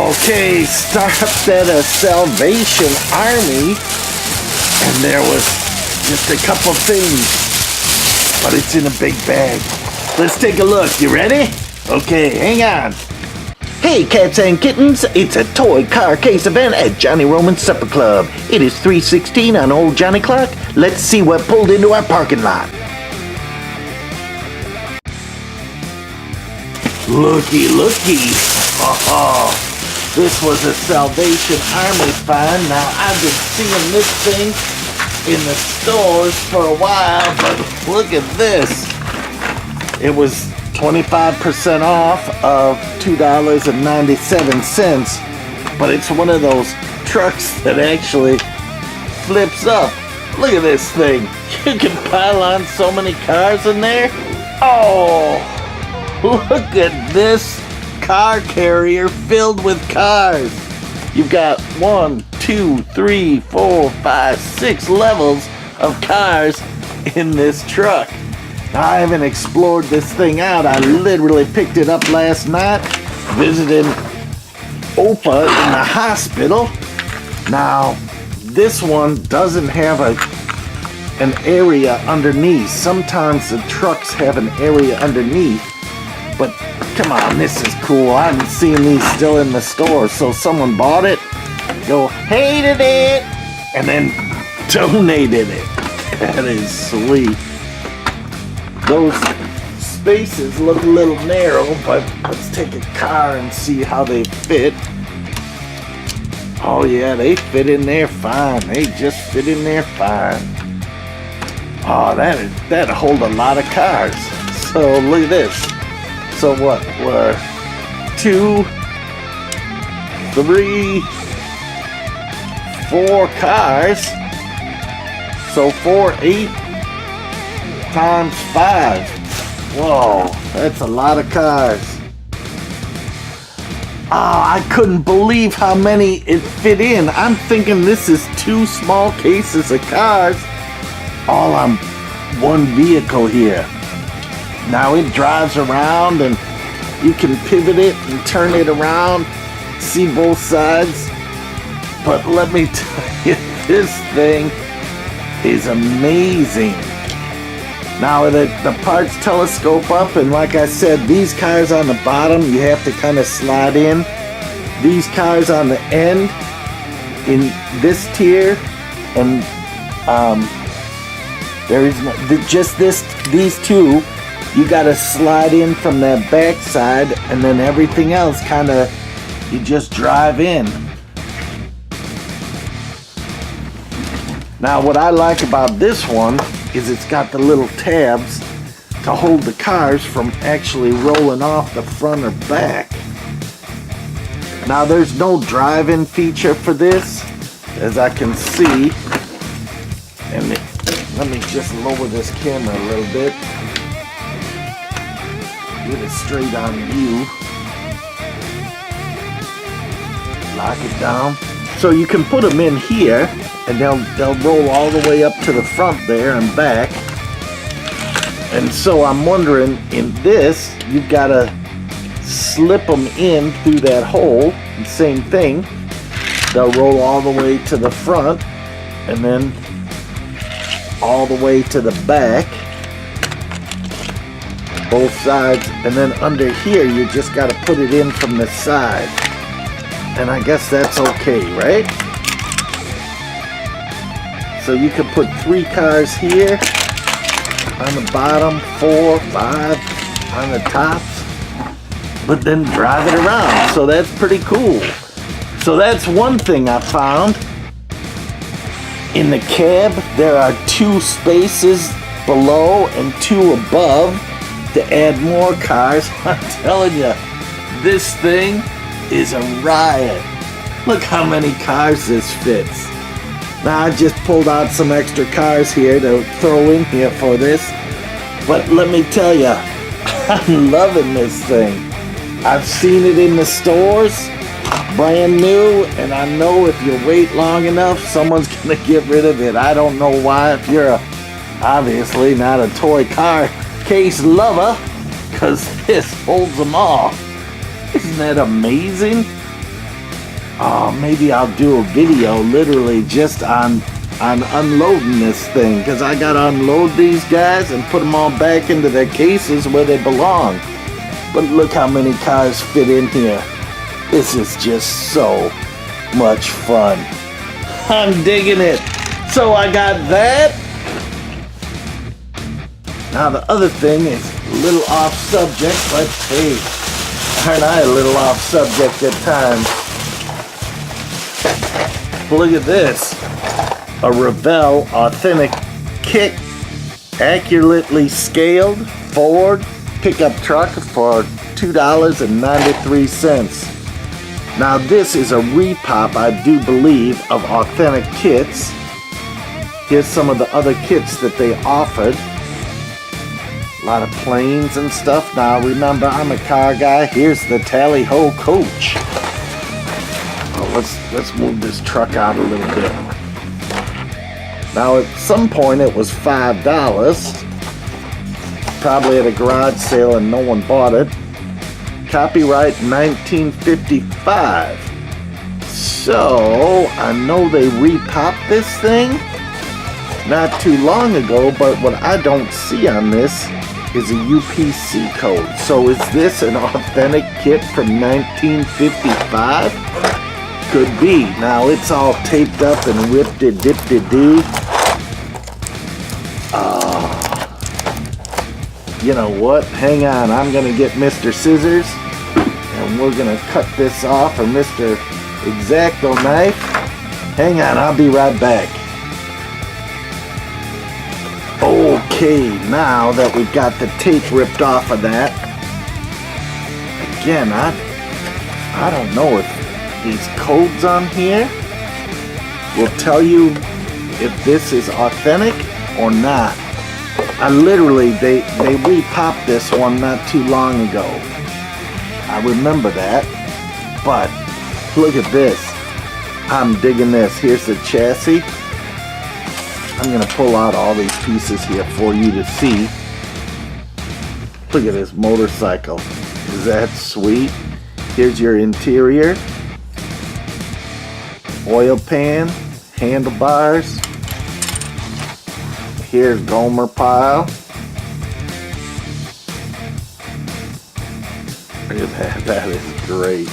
Okay, stopped at a Salvation Army, and there was just a couple things, but it's in a big bag. Let's take a look. You ready? Okay, hang on. Hey cats and kittens, it's a toy car case event at Johnny Roman's Supper Club. It is 3:16 on Old Johnny Clock. Let's see what pulled into our parking lot. Looky. Oh, this was a Salvation Army find. Now, I've been seeing this thing in the stores for a while, but look at this. It was 25% off of $2.97, but it's one of those trucks that actually flips up. Look at this thing. You can pile on so many cars in there. Oh, look at this car carrier filled with cars. You've got 1, 2, 3, 4, 5, 6 levels of cars in this truck. I haven't explored this thing out. I literally picked it up last night, visiting Opa in the hospital. Now, this one doesn't have an area underneath. Sometimes the trucks have an area underneath, but come on, this is cool. I haven't seen these still in the store, so someone bought it, hated it, and then donated it. That is sweet. Those spaces look a little narrow, but let's take a car and see how they fit. Oh yeah, they fit in there fine. They just fit in there fine. Oh, that'd hold a lot of cars. So look at this. So what? We're 2, 3, 4 cars. So 4, 8 times 5. Whoa, that's a lot of cars. Oh, I couldn't believe how many it fit in. I'm thinking this is 2 small cases of cars all on one vehicle here. Now it drives around and you can pivot it and turn it around, see both sides. But let me tell you, this thing is amazing. Now the parts telescope up, and like I said, these cars on the bottom, you have to kind of slide in. These cars on the end, in this tier, and there is just these two, you got to slide in from that back side, and then everything else kind of, you just drive in. Now what I like about this one is it's got the little tabs to hold the cars from actually rolling off the front or back. Now there's no drive-in feature for this, as I can see. And let me just lower this camera a little bit. Get it straight on view. Lock it down. So you can put them in here, and they'll roll all the way up to the front there and back. And so I'm wondering, in this, you've got to slip them in through that hole. And same thing. They'll roll all the way to the front, and then all the way to the back. Both sides. And then under here, you just got to put it in from the side. And I guess that's okay, right? So you can put 3 cars here on the bottom, 4, 5 on the tops, but then drive it around. So that's pretty cool. So that's one thing I found. In the cab, there are 2 spaces below and 2 above to add more cars. I'm telling you, this thing is a riot. Look how many cars this fits. Now I just pulled out some extra cars here to throw in here for this, but let me tell you, I'm loving this thing. I've seen it in the stores, brand new, and I know if you wait long enough, someone's gonna get rid of it. I don't know why, if you're obviously not a toy car case lover, because this holds them all. Isn't that amazing? Oh, maybe I'll do a video literally just on unloading this thing, because I gotta unload these guys and put them all back into their cases where they belong. But look how many cars fit in here. This is just so much fun. I'm digging it. So I got that. Now the other thing is a little off subject, but hey, aren't I a little off subject at times? Look at this. A Revell authentic kit, accurately scaled Ford pickup truck for $2.93. Now this is a repop, I do believe, of authentic kits. Here's some of the other kits that they offered. A lot of planes and stuff. Now remember, I'm a car guy. Here's the tally-ho coach. Oh, let's move this truck out a little bit. Now at some point it was $5. Probably at a garage sale and no one bought it. Copyright 1955. So I know they repopped this thing not too long ago, but what I don't see on this is a UPC code. So is this an authentic kit from 1955? Could be. Now it's all taped up and ripped-a-dip-a-doo. You know what? Hang on. I'm going to get Mr. Scissors and we're going to cut this off, or Mr. X-Acto knife. Hang on. I'll be right back. Okay, now that we've got the tape ripped off of that, again, I don't know if these codes on here will tell you if this is authentic or not. I literally, they repopped this one not too long ago. I remember that, but look at this. I'm digging this. Here's the chassis. I'm gonna pull out all these pieces here for you to see. Look at this motorcycle. Is that sweet? Here's your interior. Oil pan, handlebars. Here's Gomer pile. Look at that. That is great.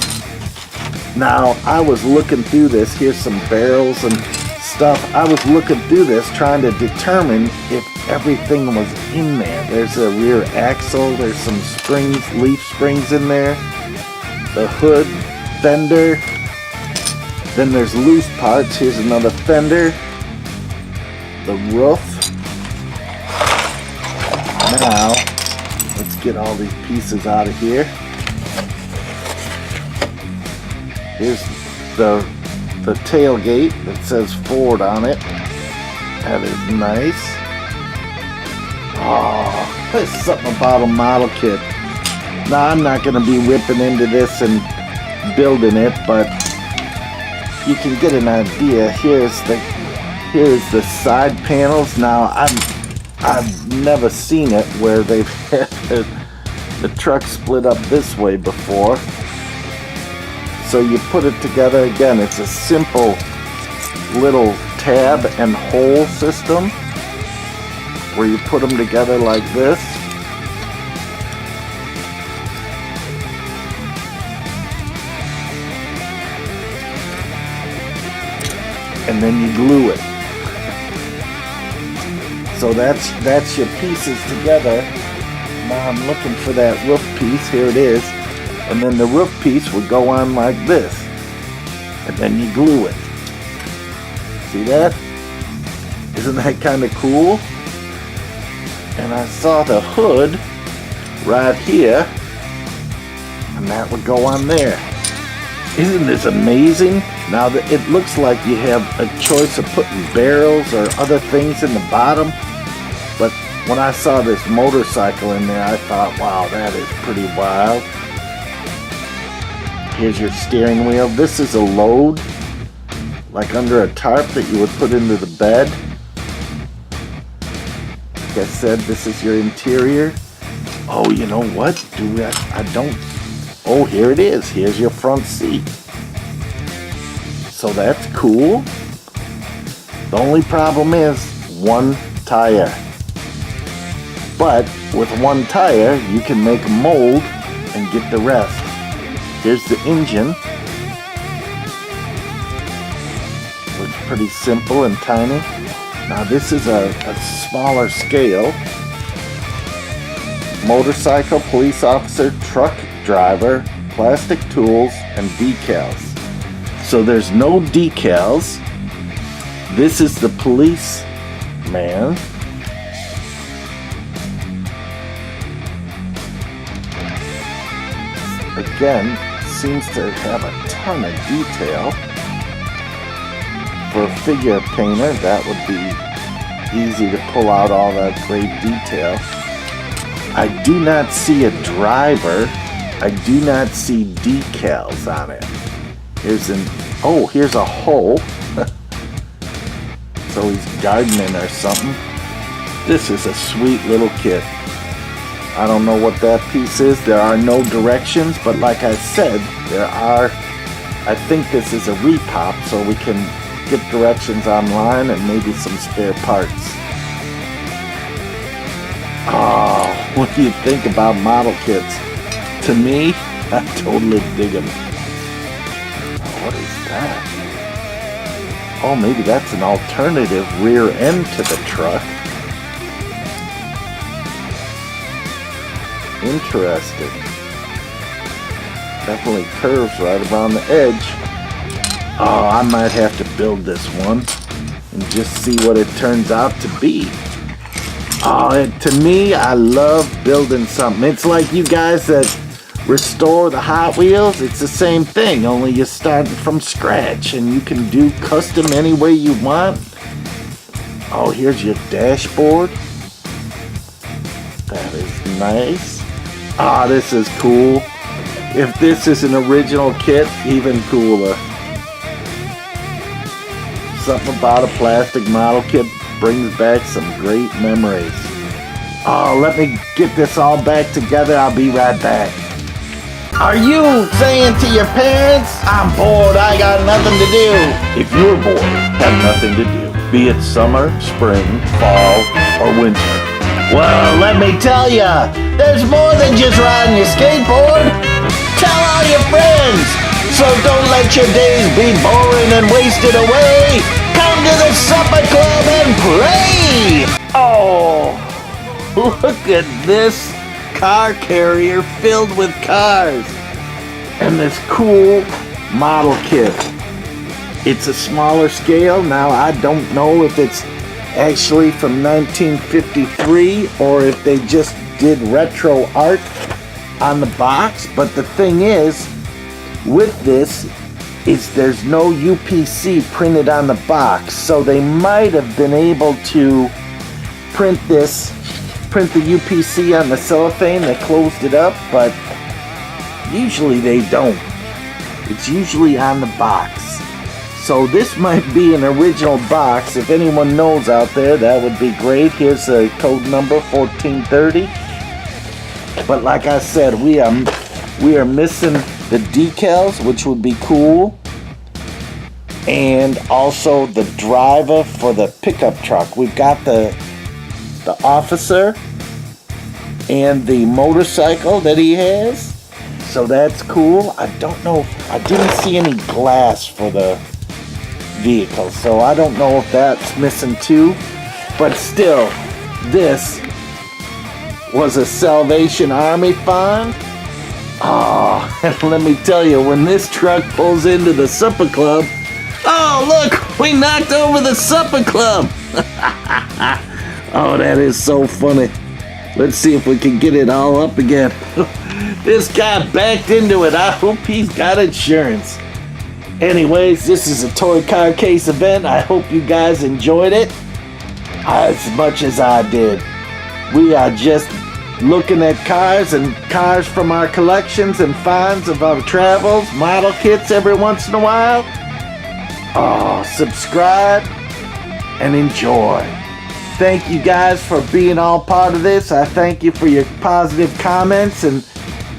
Now, I was looking through this. Here's some barrels and stuff. I was looking through this trying to determine if everything was in there. There's a rear axle. There's some springs, leaf springs in there. The hood, fender. Then there's loose parts. Here's another fender. The roof. Now, let's get all these pieces out of here. Here's the tailgate that says Ford on it. That is nice. Oh, there's something about a model kit. Now, I'm not going to be ripping into this and building it, but you can get an idea. Here's the side panels. Now, I've never seen it where they've had the truck split up this way before. So you put it together again. It's a simple little tab and hole system where you put them together like this. And then you glue it. So that's your pieces together. Now I'm looking for that roof piece. Here it is. And then the roof piece would go on like this. And then you glue it. See that? Isn't that kind of cool? And I saw the hood right here. And that would go on there. Isn't this amazing? Now it looks like you have a choice of putting barrels or other things in the bottom. But when I saw this motorcycle in there, I thought, wow, that is pretty wild. Here's your steering wheel. This is a load, like under a tarp that you would put into the bed. Like I said, this is your interior. Oh, you know what? I don't. Oh, here it is. Here's your front seat. So that's cool. The only problem is one tire. But with one tire, you can make a mold and get the rest. Here's the engine. Looks pretty simple and tiny. Now this is a smaller scale. Motorcycle, police officer, truck driver, plastic tools, and decals. So there's no decals. This is the policeman. Again, seems to have a ton of detail. For a figure painter, that would be easy to pull out all that great detail. I do not see a driver. I do not see decals on it. Here's a hole. So he's gardening or something. This is a sweet little kit. I don't know what that piece is. There are no directions, but like I said, I think this is a repop, so we can get directions online and maybe some spare parts. Oh, what do you think about model kits? To me, I totally dig them. Oh, what is that? Oh, maybe that's an alternative rear end to the truck. Interesting. Definitely curves right around the edge. Oh, I might have to build this one and just see what it turns out to be. Oh, to me, I love building something. It's like you guys that restore the Hot Wheels. It's the same thing, only you start from scratch and you can do custom any way you want. Oh, here's your dashboard. That is nice. Ah, this is cool. If this is an original kit, even cooler. Something about a plastic model kit brings back some great memories. Oh, let me get this all back together. I'll be right back. Are you saying to your parents, I'm bored, I got nothing to do? If you're bored, have nothing to do, be it summer, spring, fall, or winter. Well, let me tell ya, there's more than just riding your skateboard. Tell all your friends. So don't let your days be boring and wasted away. Come to the supper club and play. Oh, look at this car carrier filled with cars. And this cool model kit. It's a smaller scale. Now, I don't know if it's actually from 1953 or if they just did retro art on the box, but the thing is with this is there's no UPC printed on the box, so they might have been able to print the UPC on the cellophane that closed it up, but usually they don't. It's usually on the box. So this might be an original box. If anyone knows out there, that would be great. Here's the code number 1430. But like I said, we are missing the decals, which would be cool. And also the driver for the pickup truck. We've got the officer and the motorcycle that he has. So that's cool. I don't know. I didn't see any glass for the vehicle, so I don't know if that's missing too, but still, this was a Salvation Army find. Oh, and let me tell you, when this truck pulls into the supper club, oh look, we knocked over the supper club. Oh, that is so funny. Let's see if we can get it all up again. This guy backed into it. I hope he's got insurance. Anyways, this is a toy car case event. I hope you guys enjoyed it as much as I did. We are just looking at cars and cars from our collections and finds of our travels, model kits every once in a while. Oh, subscribe and enjoy. Thank you guys for being all part of this. I thank you for your positive comments and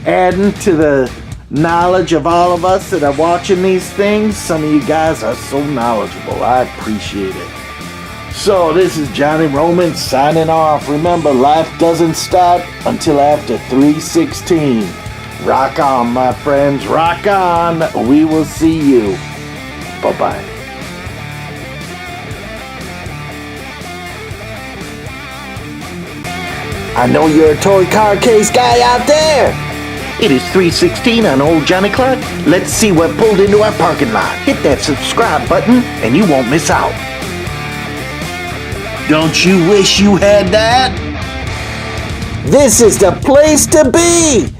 adding to the knowledge of all of us that are watching these things. Some of you guys are so knowledgeable. I appreciate it. So this is Johnny Roman signing off. Remember, life doesn't start until after 316. Rock on, my friends. Rock on. We will see you. Bye-bye. I know you're a toy car case guy out there. It is 3:16 on old Johnny Clark. Let's see what pulled into our parking lot. Hit that subscribe button and you won't miss out. Don't you wish you had that? This is the place to be!